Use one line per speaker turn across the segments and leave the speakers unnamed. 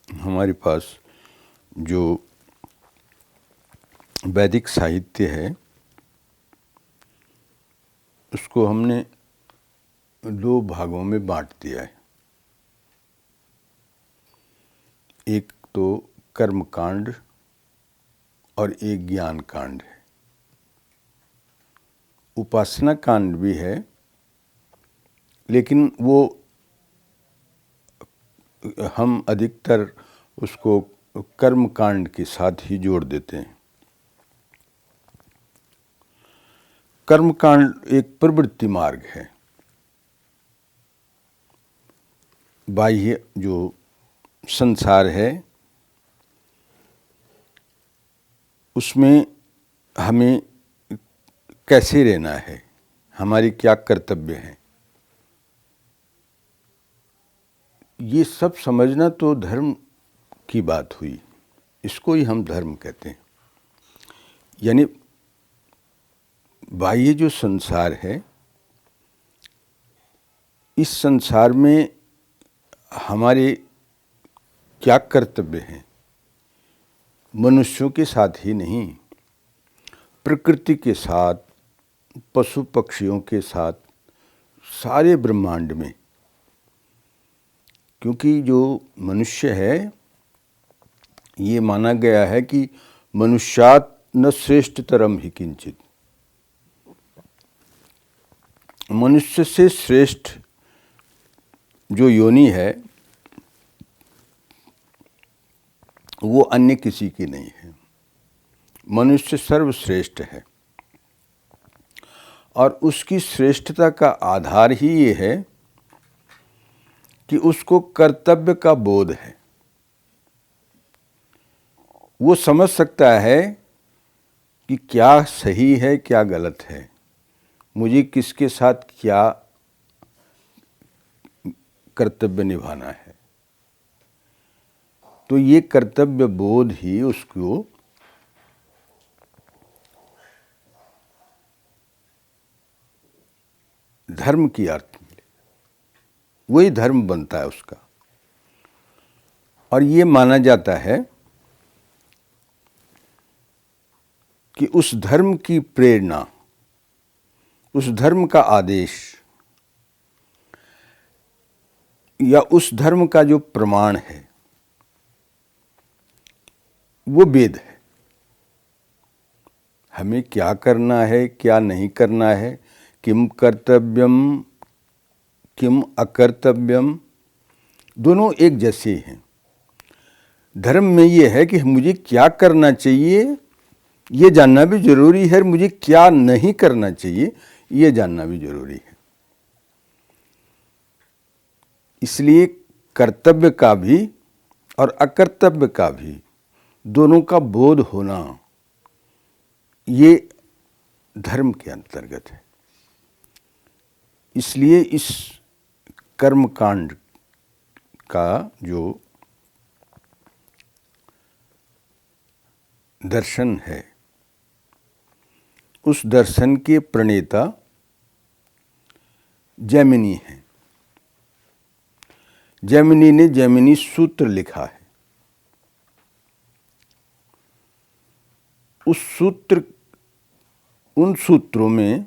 हमारे पास जो वैदिक साहित्य है उसको हमने दो भागों में बांट दिया है। एक तो कर्म कांड और एक ज्ञान कांड है। उपासना कांड भी है, लेकिन वो हम अधिकतर उसको कर्म कांड के साथ ही जोड़ देते हैं। कर्म कांड एक प्रवृत्ति मार्ग है। बाह्य जो संसार है उसमें हमें कैसे रहना है, हमारी क्या कर्तव्य हैं, ये सब समझना तो धर्म की बात हुई। इसको ही हम धर्म कहते हैं। यानी बाह्य जो संसार है, इस संसार में हमारे क्या कर्तव्य हैं, मनुष्यों के साथ ही नहीं, प्रकृति के साथ, पशु पक्षियों के साथ, सारे ब्रह्मांड में। क्योंकि जो मनुष्य है, ये माना गया है कि मनुष्यात् न श्रेष्ठतरम ही किंचित। मनुष्य से श्रेष्ठ जो योनि है वो अन्य किसी की नहीं है। मनुष्य सर्वश्रेष्ठ है और उसकी श्रेष्ठता का आधार ही ये है कि उसको कर्तव्य का बोध है। वो समझ सकता है कि क्या सही है क्या गलत है, मुझे किसके साथ क्या कर्तव्य निभाना है। तो ये कर्तव्य बोध ही उसको धर्म की अर्थ मिले, वही धर्म बनता है उसका। और ये माना जाता है कि उस धर्म की प्रेरणा, उस धर्म का आदेश या उस धर्म का जो प्रमाण है वो वेद है। हमें क्या करना है क्या नहीं करना है, किम कर्तव्यम किम अकर्तव्यम, दोनों एक जैसे हैं। धर्म में ये है कि मुझे क्या करना चाहिए ये जानना भी जरूरी है, मुझे क्या नहीं करना चाहिए ये जानना भी जरूरी है। इसलिए कर्तव्य का भी और अकर्तव्य का भी दोनों का बोध होना ये धर्म के अंतर्गत है। इसलिए इस कर्मकांड का जो दर्शन है, उस दर्शन के प्रणेता जैमिनी हैं। जैमिनी ने जैमिनी सूत्र लिखा है। उस सूत्र, उन सूत्रों में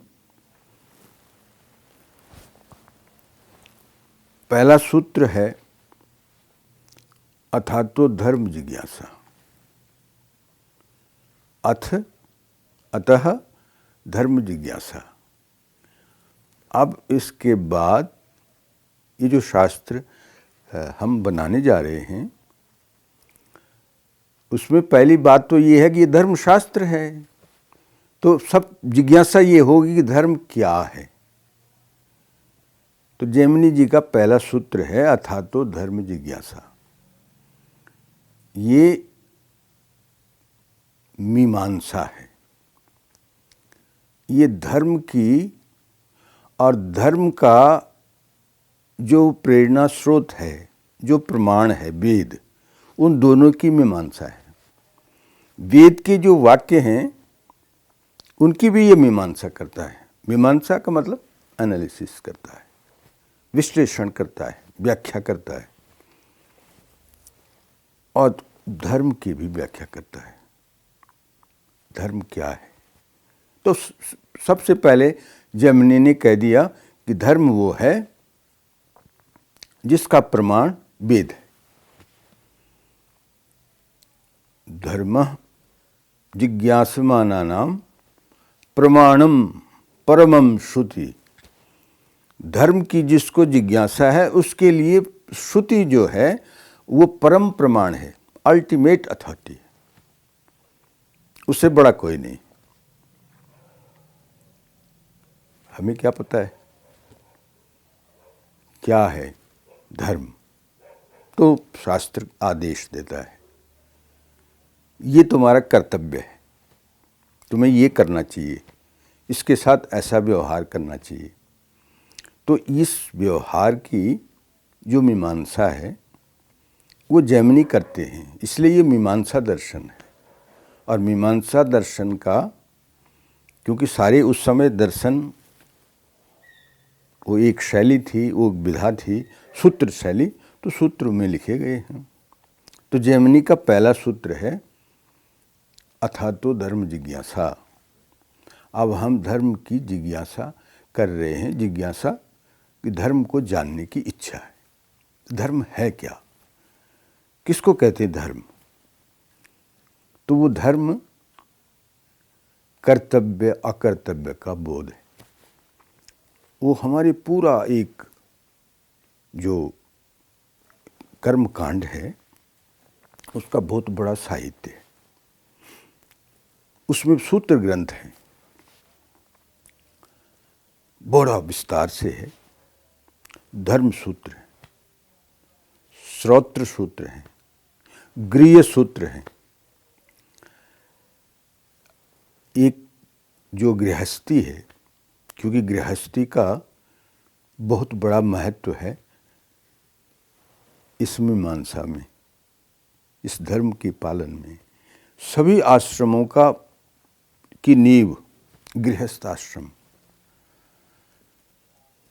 पहला सूत्र है अथातो धर्म जिज्ञासा। अतः धर्म जिज्ञासा। अब इसके बाद ये जो शास्त्र हम बनाने जा रहे हैं उसमें पहली बात तो ये है कि ये धर्म शास्त्र है, तो सब जिज्ञासा ये होगी कि धर्म क्या है। तो जैमिनी जी का पहला सूत्र है अथातो धर्म जिज्ञासा। ये मीमांसा है, ये धर्म की और धर्म का जो प्रेरणा स्रोत है, जो प्रमाण है वेद, उन दोनों की मीमांसा है। वेद के जो वाक्य हैं उनकी भी ये मीमांसा करता है। मीमांसा का मतलब एनालिसिस करता है, विश्लेषण करता है, व्याख्या करता है। और धर्म की भी व्याख्या करता है। धर्म क्या है? तो सबसे पहले जैमिनी ने कह दिया कि धर्म वो है जिसका प्रमाण वेद है। धर्म जिज्ञासमानानाम प्रमाणम परमम श्रुति। धर्म की जिसको जिज्ञासा है उसके लिए श्रुति जो है वो परम प्रमाण है, अल्टीमेट अथॉरिटी है, उससे बड़ा कोई नहीं। हमें क्या पता है क्या है धर्म? तो शास्त्र आदेश देता है, ये तुम्हारा कर्तव्य है, तुम्हें ये करना चाहिए, इसके साथ ऐसा व्यवहार करना चाहिए। तो इस व्यवहार की जो मीमांसा है वो जैमिनी करते हैं, इसलिए ये मीमांसा दर्शन है। और मीमांसा दर्शन का, क्योंकि सारे उस समय दर्शन वो एक शैली थी, वो विधा थी, सूत्र शैली, तो सूत्र में लिखे गए हैं। तो जैमिनी का पहला सूत्र है अथातो धर्म जिज्ञासा। अब हम धर्म की जिज्ञासा कर रहे हैं, जिज्ञासा कि धर्म को जानने की इच्छा है। धर्म है क्या? किसको कहते हैं धर्म? तो वो धर्म कर्तव्य अकर्तव्य का बोध है। वो हमारे पूरा एक जो कर्म कांड है उसका बहुत बड़ा साहित्य है। उसमें सूत्र ग्रंथ है, बड़ा विस्तार से है। धर्म सूत्र है, श्रोत्र सूत्र है, गृह्य सूत्र है। एक जो गृहस्थी है, क्योंकि गृहस्थी का बहुत बड़ा महत्व है इस मीमांसा में, इस धर्म के पालन में। सभी आश्रमों की नींव गृहस्थ आश्रम,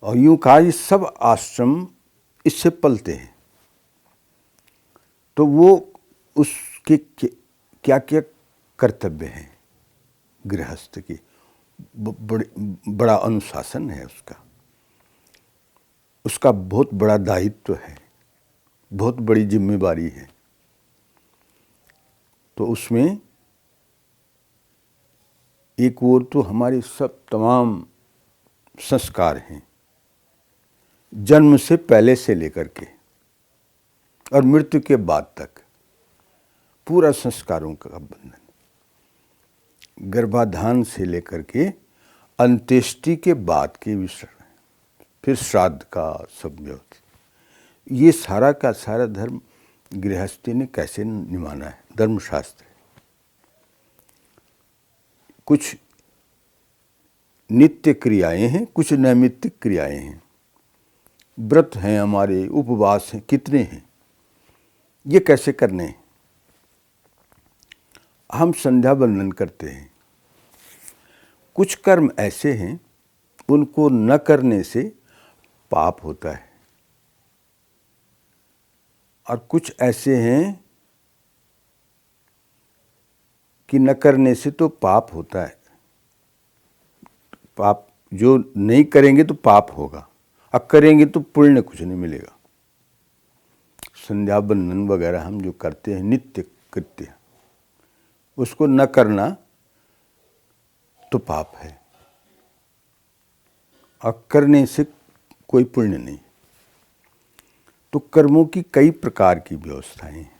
और यूं कहा ये सब आश्रम इससे पलते हैं। तो वो उसके क्या क्या कर्तव्य हैं गृहस्थ की, बड़ा अनुशासन है उसका बहुत बड़ा दायित्व है, बहुत बड़ी जिम्मेवारी है। तो उसमें एक ओर तो हमारे सब तमाम संस्कार हैं, जन्म से पहले से लेकर के और मृत्यु के बाद तक पूरा संस्कारों का बंधन, गर्भाधान से लेकर के अंत्येष्टि के बाद के विषय, फिर श्राद्ध का सब व्यवस्था, ये सारा का सारा धर्म गृहस्थी ने कैसे निभाना है। धर्मशास्त्र कुछ नित्य क्रियाएं हैं, कुछ नैमित्तिक क्रियाएं हैं। व्रत हैं हमारे, उपवास हैं, कितने हैं, ये कैसे करने हैं? हम संध्या बंदन करते हैं। कुछ कर्म ऐसे हैं उनको न करने से पाप होता है, और कुछ ऐसे हैं कि न करने से तो पाप होता है। पाप जो नहीं करेंगे तो पाप होगा, अब करेंगे तो पुण्य कुछ नहीं मिलेगा। संध्या बंदन वगैरह हम जो करते हैं नित्य कृत्य, उसको न करना तो पाप है, और करने से कोई पुण्य नहीं। तो कर्मों की कई प्रकार की व्यवस्थाएं हैं।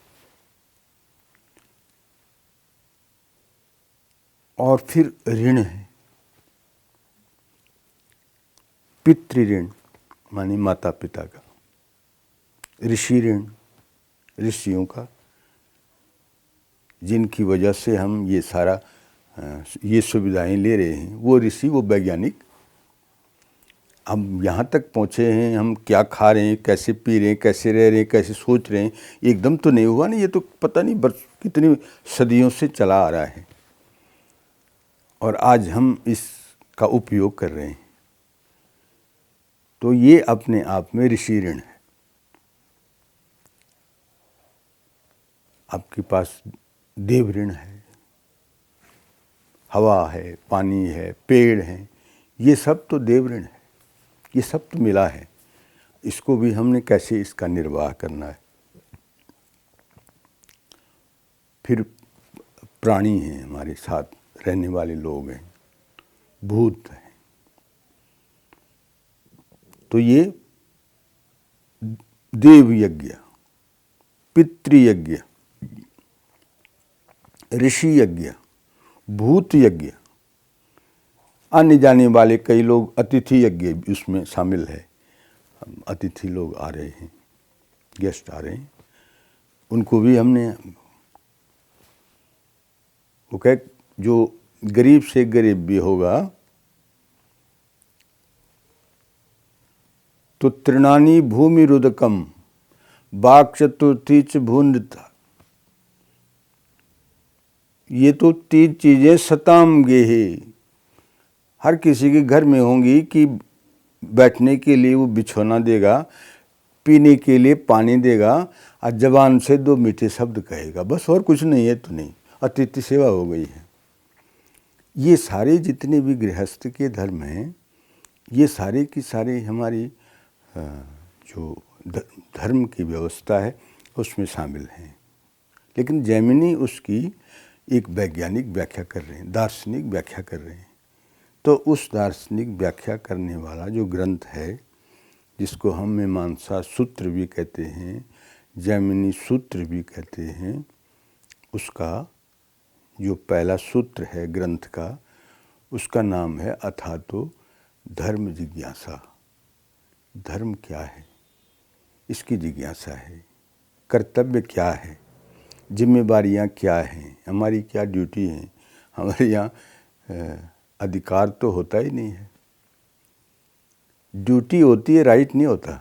और फिर ऋण है, पितृ ऋण मानी माता पिता का, ऋषि ऋण ऋषियों का, जिनकी वजह से हम ये सारा ये सुविधाएं ले रहे हैं। वो ऋषि, वो वैज्ञानिक, हम यहाँ तक पहुँचे हैं, हम क्या खा रहे हैं, कैसे पी रहे हैं, कैसे रह रहे हैं, कैसे सोच रहे हैं, एकदम तो नहीं हुआ ना। ये तो पता नहीं वर्ष कितनी सदियों से चला आ रहा है, और आज हम इसका उपयोग कर रहे हैं। तो ये अपने आप में ऋषि ऋण है। आपके पास देव ऋण है, हवा है, पानी है, पेड़ हैं, ये सब तो देव ऋण है, ये सब तो मिला है। इसको भी हमने कैसे इसका निर्वाह करना है। फिर प्राणी हैं, हमारे साथ रहने वाले लोग हैं, भूत हैं। तो ये देव यज्ञ, पितृयज्ञ, ऋषि यज्ञ, भूत यज्ञ, आने जाने वाले कई लोग अतिथि यज्ञ उसमें शामिल है। अतिथि लोग आ रहे हैं, गेस्ट आ रहे हैं, उनको भी हमने, वो कह जो गरीब से गरीब भी होगा तो तृणानी भूमि रुदकम बाघ चतुर्थी च भूनृता, ये तो 3 चीजें सताम गेहे, हर किसी के घर में होंगी कि बैठने के लिए वो बिछौना देगा, पीने के लिए पानी देगा, और जबान से 2 मीठे शब्द कहेगा, बस और कुछ नहीं है तो नहीं, अतिथि सेवा हो गई है। ये सारे जितने भी गृहस्थ के धर्म हैं, ये सारे की सारे हमारी जो धर्म की व्यवस्था है उसमें शामिल हैं। लेकिन जैमिनी उसकी एक वैज्ञानिक व्याख्या कर रहे हैं, दार्शनिक व्याख्या कर रहे हैं। तो उस दार्शनिक व्याख्या करने वाला जो ग्रंथ है, जिसको हम मीमांसा सूत्र भी कहते हैं, जैमिनी सूत्र भी कहते हैं, उसका जो पहला सूत्र है ग्रंथ का, उसका नाम है अथातो धर्म जिज्ञासा। धर्म क्या है, इसकी जिज्ञासा है। कर्तव्य क्या है, जिम्मेवारियाँ क्या हैं, हमारी क्या ड्यूटी है। हमारे यहाँ अधिकार तो होता ही नहीं है, ड्यूटी होती है, राइट नहीं होता।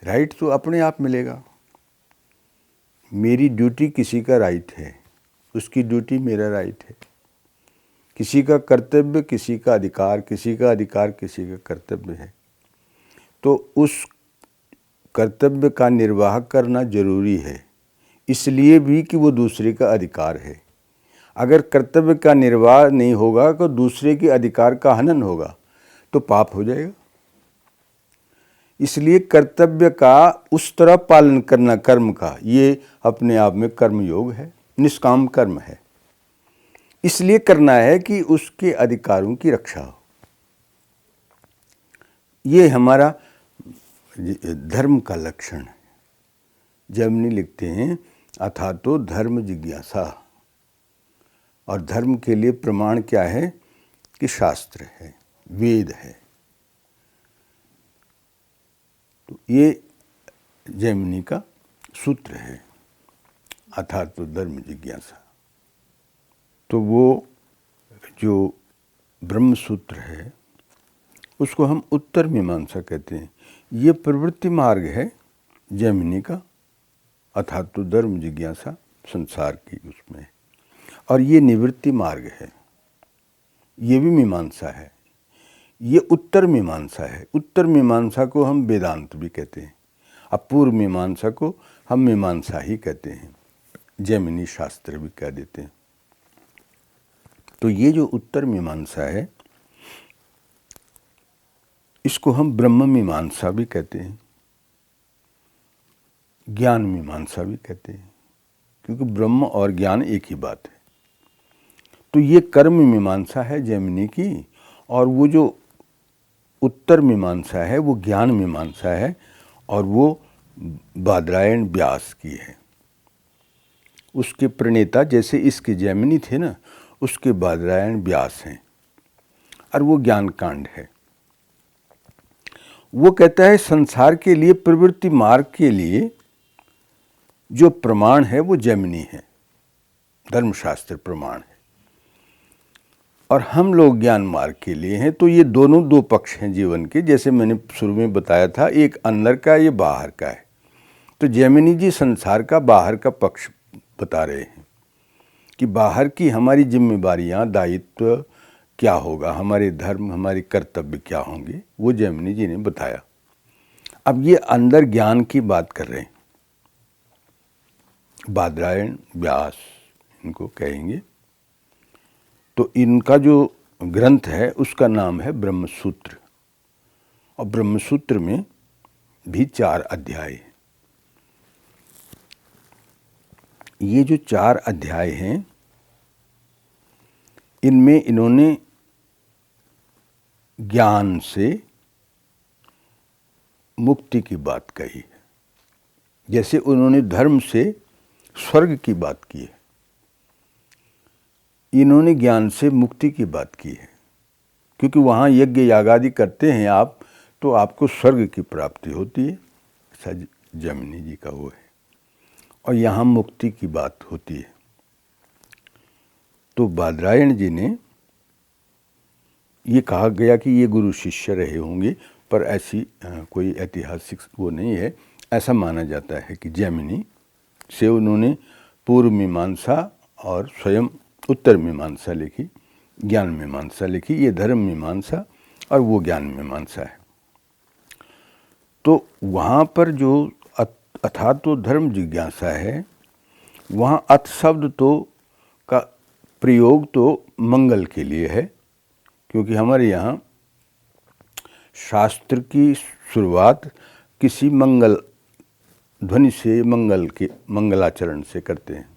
राइट तो अपने आप मिलेगा। मेरी ड्यूटी किसी का राइट है, उसकी ड्यूटी मेरा राइट है। किसी का कर्तव्य किसी का अधिकार, किसी का अधिकार किसी का कर्तव्य है। तो उस कर्तव्य का निर्वाह करना जरूरी है, इसलिए भी कि वो दूसरे का अधिकार है। अगर कर्तव्य का निर्वाह नहीं होगा तो दूसरे के अधिकार का हनन होगा, तो पाप हो जाएगा। इसलिए कर्तव्य का उस तरह पालन करना कर्म का, ये अपने आप में कर्म योग है, निष्काम कर्म है। इसलिए करना है कि उसके अधिकारों की रक्षा हो। ये हमारा धर्म का लक्षण है। जैमिनी लिखते हैं अथातो धर्म जिज्ञासा, और धर्म के लिए प्रमाण क्या है कि शास्त्र है, वेद है। तो ये जैमिनी का सूत्र है, अथातो धर्म जिज्ञासा। तो वो जो ब्रह्म सूत्र है उसको हम उत्तर मीमांसा कहते हैं। ये प्रवृत्ति मार्ग है जैमिनी का, अथातो धर्म जिज्ञासा संसार की उसमें, और ये निवृत्ति मार्ग है, ये भी मीमांसा है। ये उत्तर मीमांसा है। उत्तर मीमांसा को हम वेदांत भी कहते हैं, अब पूर्व मीमांसा को हम मीमांसा ही कहते हैं, जैमिनी शास्त्र भी कह देते हैं। तो ये जो उत्तर मीमांसा है, इसको हम ब्रह्म मीमांसा भी कहते हैं, ज्ञान मीमांसा भी कहते हैं, क्योंकि ब्रह्म और ज्ञान एक ही बात है। तो ये कर्म मीमांसा है जैमिनी की, और वो जो उत्तर मीमांसा है वो ज्ञान मीमांसा है, और वो बादरायण व्यास की है। उसके प्रणेता जैसे इसके जैमिनी थे ना, उसके बादरायण व्यास हैं, और वो ज्ञान कांड है। वो कहता है संसार के लिए, प्रवृत्ति मार्ग के लिए जो प्रमाण है वो जैमिनी है, धर्मशास्त्र प्रमाण है। और हम लोग ज्ञान मार्ग के लिए हैं। तो ये दोनों 2 पक्ष हैं जीवन के, जैसे मैंने शुरू में बताया था, एक अंदर का, ये बाहर का है। तो जैमिनी जी संसार का बाहर का पक्ष बता रहे हैं कि बाहर की हमारी जिम्मेवारियां, दायित्व क्या होगा, हमारे धर्म, हमारे कर्तव्य क्या होंगे, वो जैमिनी जी ने बताया। अब ये अंदर ज्ञान की बात कर रहे हैं, बादरायण, व्यास इनको कहेंगे। तो इनका जो ग्रंथ है उसका नाम है ब्रह्मसूत्र, और ब्रह्मसूत्र में भी 4 अध्याय हैं। ये जो 4 अध्याय हैं, इनमें इन्होंने ज्ञान से मुक्ति की बात कही है, जैसे उन्होंने धर्म से स्वर्ग की बात की है, इन्होंने ज्ञान से मुक्ति की बात की है। क्योंकि वहाँ यज्ञ यागादि करते हैं आप, तो आपको स्वर्ग की प्राप्ति होती है, ऐसा जैमिनी जी का वो है, और यहाँ मुक्ति की बात होती है। तो बादरायण जी ने ये कहा गया कि ये गुरु शिष्य रहे होंगे, पर ऐसी कोई ऐतिहासिक वो नहीं है। ऐसा माना जाता है कि जैमिनी से उन्होंने पूर्व मीमांसा और स्वयं उत्तर मीमांसा लिखी, ज्ञान मीमांसा लिखी। ये धर्म मीमांसा और वो ज्ञान मीमांसा है। तो वहाँ पर जो अथा तो धर्म जिज्ञासा है, वहाँ अथ शब्द तो का प्रयोग तो मंगल के लिए है, क्योंकि हमारे यहाँ शास्त्र की शुरुआत किसी मंगल ध्वनि से, मंगलाचरण से करते हैं।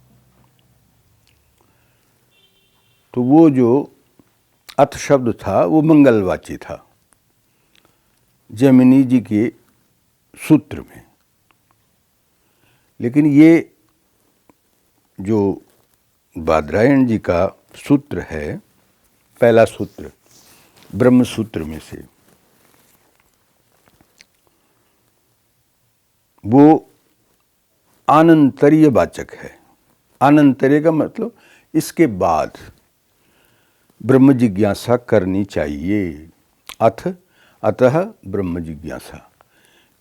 तो वो जो अथ शब्द था वो मंगलवाची था जैमिनी जी के सूत्र में। लेकिन ये जो बादरायण जी का सूत्र है, पहला सूत्र ब्रह्म सूत्र में से, वो आनंतरीय वाचक है। आनंतरीय का मतलब इसके बाद ब्रह्म जिज्ञासा करनी चाहिए। अतः ब्रह्म जिज्ञासा,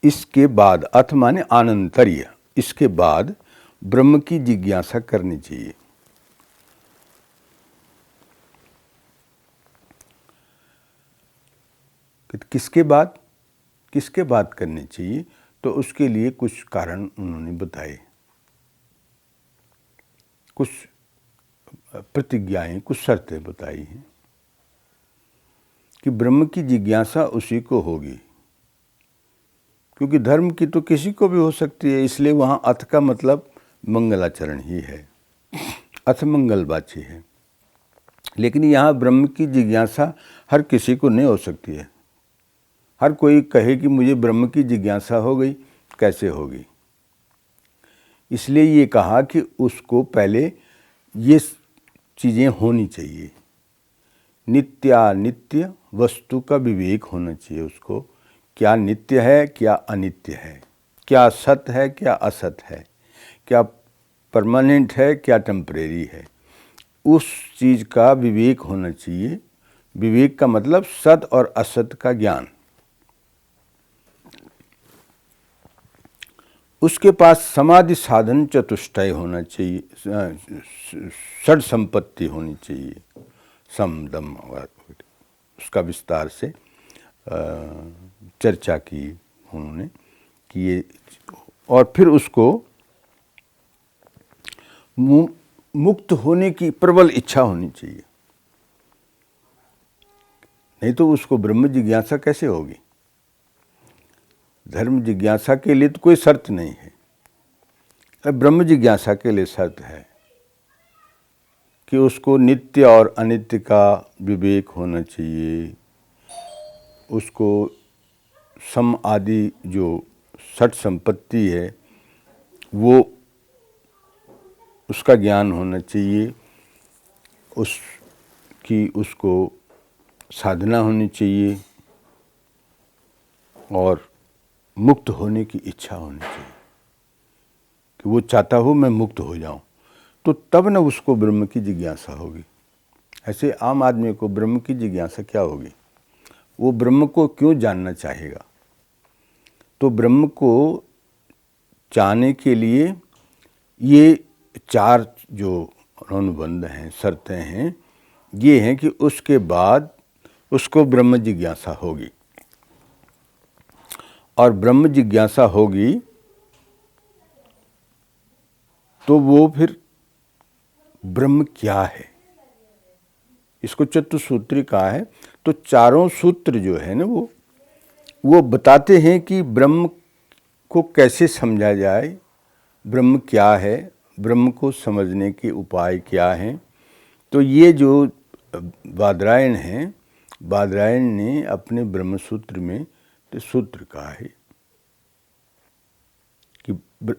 इसके बाद, अथ माने आनंतरीय, इसके बाद ब्रह्म की जिज्ञासा करनी चाहिए। किसके बाद करनी चाहिए? तो उसके लिए कुछ कारण उन्होंने बताए, कुछ प्रतिज्ञाएं, कुछ शर्तें बताई हैं कि ब्रह्म की जिज्ञासा उसी को होगी, क्योंकि धर्म की तो किसी को भी हो सकती है। इसलिए वहाँ अथ का मतलब मंगलाचरण ही है, अथ मंगलवाची है। लेकिन यहाँ ब्रह्म की जिज्ञासा हर किसी को नहीं हो सकती है। हर कोई कहे कि मुझे ब्रह्म की जिज्ञासा हो गई, कैसे होगी? इसलिए ये कहा कि उसको पहले ये चीज़ें होनी चाहिए। नित्यानित्य वस्तु का विवेक होना चाहिए उसको, क्या नित्य है, क्या अनित्य है, क्या सत है, क्या असत है, क्या परमानेंट है, क्या टेम्परेरी है। उस चीज़ का विवेक होना चाहिए। विवेक का मतलब सत और असत का ज्ञान। उसके पास समाधि साधन चतुष्टय होना चाहिए, षड संपत्ति होनी चाहिए, सम दम। उसका विस्तार से चर्चा की उन्होंने कि ये, और फिर उसको मुक्त होने की प्रबल इच्छा होनी चाहिए, नहीं तो उसको ब्रह्म जिज्ञासा कैसे होगी? धर्म जिज्ञासा के लिए तो कोई शर्त नहीं है, ब्रह्म जिज्ञासा के लिए शर्त है कि उसको नित्य और अनित्य का विवेक होना चाहिए, उसको सम आदि जो षट संपत्ति है वो उसका ज्ञान होना चाहिए, उसको साधना होनी चाहिए, और मुक्त होने की इच्छा होनी चाहिए कि वो चाहता हो मैं मुक्त हो जाऊं, तो तब न उसको ब्रह्म की जिज्ञासा होगी। ऐसे आम आदमी को ब्रह्म की जिज्ञासा क्या होगी? वो ब्रह्म को क्यों जानना चाहेगा? तो ब्रह्म को चाहने के लिए ये 4 जो अनुबंध हैं, शर्तें हैं, ये हैं कि उसके बाद उसको ब्रह्म जिज्ञासा होगी, और ब्रह्म जिज्ञासा होगी तो वो फिर ब्रह्म क्या है, इसको चतुसूत्री कहा है। तो चारों सूत्र जो है ना वो बताते हैं कि ब्रह्म को कैसे समझा जाए, ब्रह्म क्या है, ब्रह्म को समझने के उपाय क्या हैं। तो ये जो बादरायण हैं, बादरायण ने अपने ब्रह्म सूत्र में तो सूत्र कहा है कि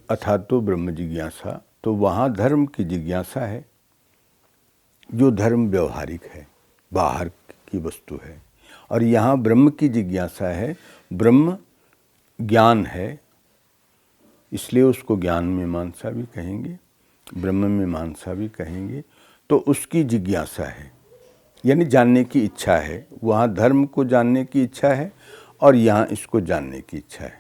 अथातो ब्रह्म जिज्ञासा, तो वहाँ धर्म की जिज्ञासा है, जो धर्म व्यवहारिक है, बाहर की वस्तु है, और यहाँ ब्रह्म की जिज्ञासा है, ब्रह्म ज्ञान है, इसलिए उसको ज्ञान मीमांसा भी कहेंगे, ब्रह्म मीमांसा भी कहेंगे। तो उसकी जिज्ञासा है, यानी जानने की इच्छा है। वहाँ धर्म को जानने की इच्छा है और यहाँ इसको जानने की इच्छा है।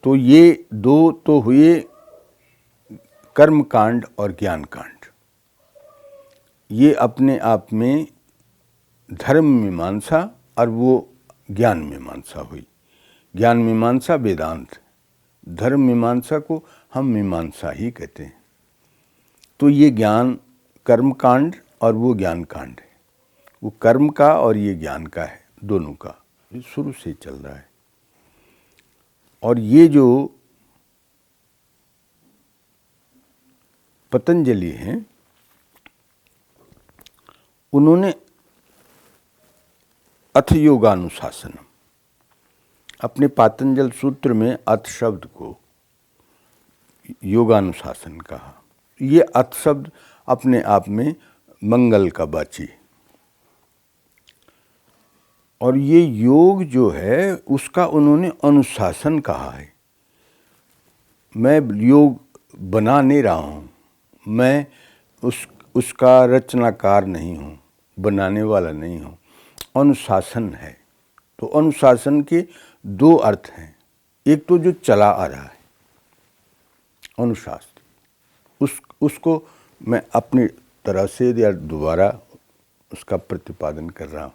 तो ये दो तो हुए कर्म कांड और ज्ञान कांड। ये अपने आप में धर्म मीमांसा और वो ज्ञान मीमांसा हुई। ज्ञान मीमांसा वेदांत, धर्म मीमांसा को हम मीमांसा ही कहते हैं। तो ये ज्ञान कर्म कांड और वो ज्ञान कांड है, वो कर्म का और ये ज्ञान का है, दोनों का ये शुरू से चल रहा है। और ये जो पतंजलि हैं, उन्होंने अथ योगानुशासनम, अपने पातंजल सूत्र में अथ शब्द को योगानुशासन कहा। ये अथ शब्द अपने आप में मंगल का वाची, और ये योग जो है उसका उन्होंने अनुशासन कहा है। मैं योग बना नहीं रहा हूँ, मैं उसका रचनाकार नहीं हूँ, बनाने वाला नहीं हूँ, अनुशासन है। तो अनुशासन के दो अर्थ हैं, एक तो जो चला आ रहा है अनुशासन, उसको मैं अपनी तरह से या दोबारा उसका प्रतिपादन कर रहा हूँ,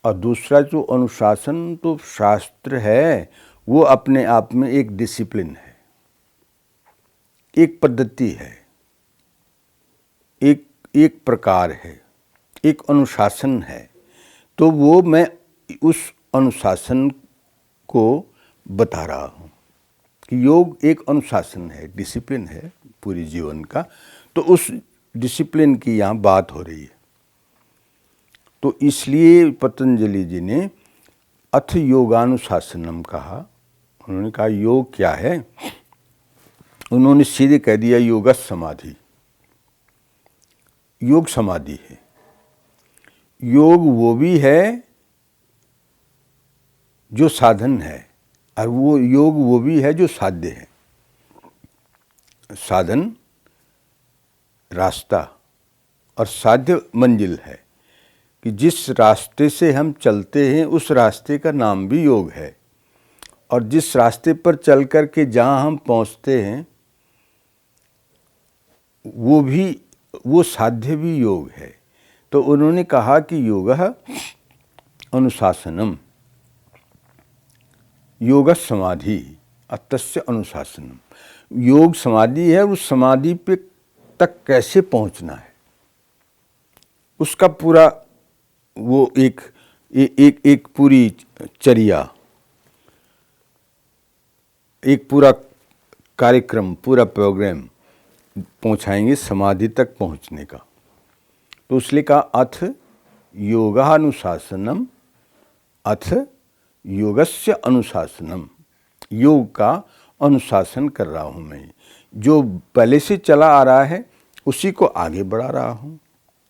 और दूसरा जो अनुशासन तो शास्त्र है, वो अपने आप में एक डिसिप्लिन है, एक पद्धति है, एक प्रकार है, एक अनुशासन है। तो वो मैं उस अनुशासन को बता रहा हूँ कि योग एक अनुशासन है, डिसिप्लिन है पूरी जीवन का। तो उस डिसिप्लिन की यहाँ बात हो रही है। तो इसलिए पतंजलि जी ने अथ योगानुशासनम कहा। उन्होंने कहा योग क्या है, उन्होंने सीधे कह दिया योग समाधि। योग समाधि है। योग वो भी है जो साधन है, और वो योग वो भी है जो साध्य है। साधन रास्ता और साध्य मंजिल है, कि जिस रास्ते से हम चलते हैं उस रास्ते का नाम भी योग है, और जिस रास्ते पर चल कर के जहाँ हम पहुँचते हैं वो साध्य भी योग है। तो उन्होंने कहा कि योगः अनुशासनम, योग समाधि अतस्य अनुशासनम। योग समाधि है, उस समाधि पे तक कैसे पहुंचना है उसका पूरा वो एक पूरी चर्या, एक पूरा कार्यक्रम, पूरा प्रोग्राम पहुंचाएंगे समाधि तक पहुंचने का। तो इसलिए कहा अथ योगानुशासनम, अथ योगस्य अनुशासनम, योग का अनुशासन कर रहा हूँ मैं। जो पहले से चला आ रहा है उसी को आगे बढ़ा रहा हूँ,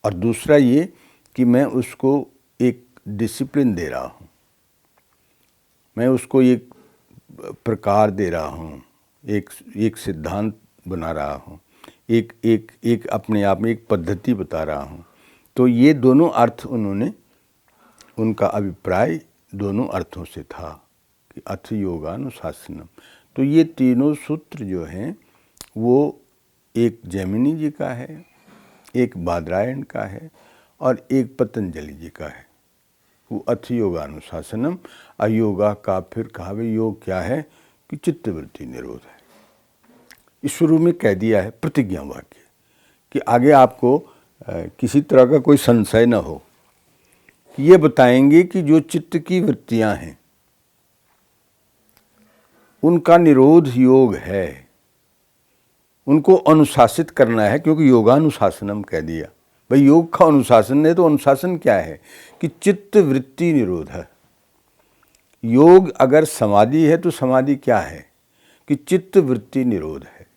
और दूसरा ये कि मैं उसको एक डिसिप्लिन दे रहा हूँ, मैं उसको एक प्रकार दे रहा हूँ, एक सिद्धांत बना रहा हूँ, एक अपने आप में एक पद्धति बता रहा हूँ। तो ये दोनों अर्थ उन्होंने, उनका अभिप्राय दोनों अर्थों से था कि अथ योगानुशासनम। तो ये तीनों सूत्र जो हैं वो एक जैमिनी जी का है, एक बादरायण का है और एक पतंजलि जी का है। वो अथ योगानुशासनम। अयोगा का फिर कहा भाई योग क्या है कि चित्तवृत्ति निरोध है। इस शुरू में कह दिया है प्रतिज्ञा वाक्य कि आगे आपको किसी तरह का कोई संशय न हो। ये बताएंगे कि जो चित्त की वृत्तियां हैं उनका निरोध योग है, उनको अनुशासित करना है, क्योंकि योगानुशासनम कह दिया। भाई योग का अनुशासन है तो अनुशासन क्या है कि चित्त वृत्ति निरोध है। योग अगर समाधि है तो समाधि क्या है कि चित्त वृत्ति निरोध है।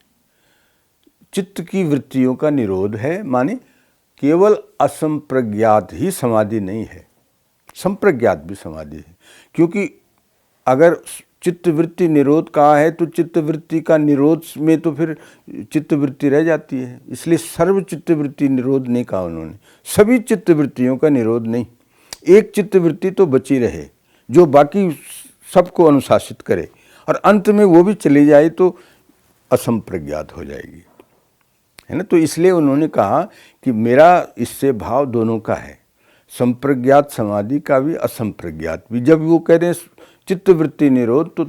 चित्त की वृत्तियों का निरोध है, माने केवल असंप्रज्ञात ही समाधि नहीं है, संप्रज्ञात भी समाधि है। क्योंकि अगर चित्तवृत्ति निरोध कहा है तो चित्तवृत्ति का निरोध में तो फिर चित्तवृत्ति रह जाती है, इसलिए सर्व चित्तवृत्ति निरोध नहीं कहा उन्होंने, सभी चित्तवृत्तियों का निरोध नहीं। एक चित्तवृत्ति तो बची रहे जो बाकी सबको अनुशासित करे, और अंत में वो भी चली जाए तो असंप्रज्ञात हो जाएगी, है ना। तो इसलिए उन्होंने कहा कि मेरा इससे भाव दोनों का है, संप्रज्ञात समाधि का भी असंप्रज्ञात भी। जब वो कह रहे हैं चित्तवृत्ति निरोध तो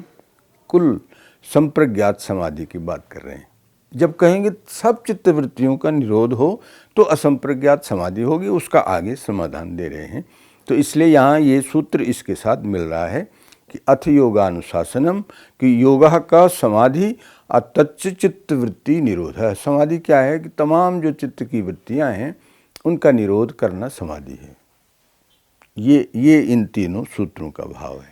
कुल संप्रज्ञात समाधि की बात कर रहे हैं। जब कहेंगे सब चित्तवृत्तियों का निरोध हो तो असंप्रज्ञात समाधि होगी, उसका आगे समाधान दे रहे हैं। तो इसलिए यहाँ ये सूत्र इसके साथ मिल रहा है कि अथ योगानुशासनम, कि योगा का समाधि अतच्च चित्तवृत्ति निरोध है। समाधि क्या है कि तमाम जो चित्त की वृत्तियाँ हैं उनका निरोध करना समाधि है। ये इन तीनों सूत्रों का भाव है।